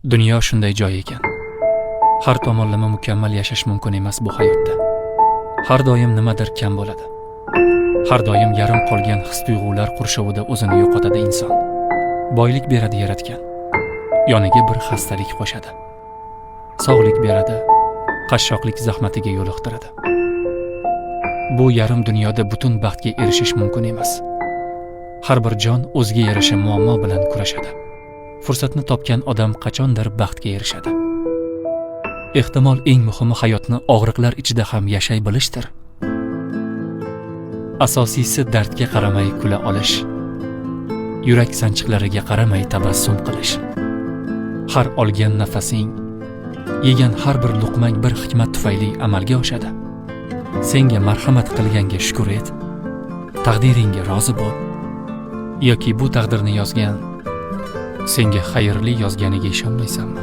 Dunyo shunday joy ekan. Har tomonlama mukammal yashash mumkin emas bu hayotda. Har doim nimadir kam bo'ladi. Har doim yarim qolgan his-tuyg'ular qurshovida o'zini yo'qotadi inson. Boylik beradi yaratgan. Yoniga bir xastalik qo'shadi. Sog'lik beradi, qashshoqlik zahmatiga yo'liqtiradi. Bu yarim dunyoda butun baxtga erishish mumkin emas. Har bir jon o'ziga yarasha muammo bilan kurashadi. Fursatni topgan odam qachondir baxtga erishadi. Ehtimol eng muhimi hayotni og'riqlar ichida ham yashay bilishdir. Asosiysi dardga qaramay kula olish. Yurak sanchiqlariga qaramay tabassum qilish. Har olgan nafasing, yegan har bir luqmang bir hikmat tufayli amalga oshadi. Senga marhamat qilganga shukr et. Taqdiringga rozi bo'l. Yoki bu taqdirni yozgan senga xayrli yozganiga ishonmaysanmi?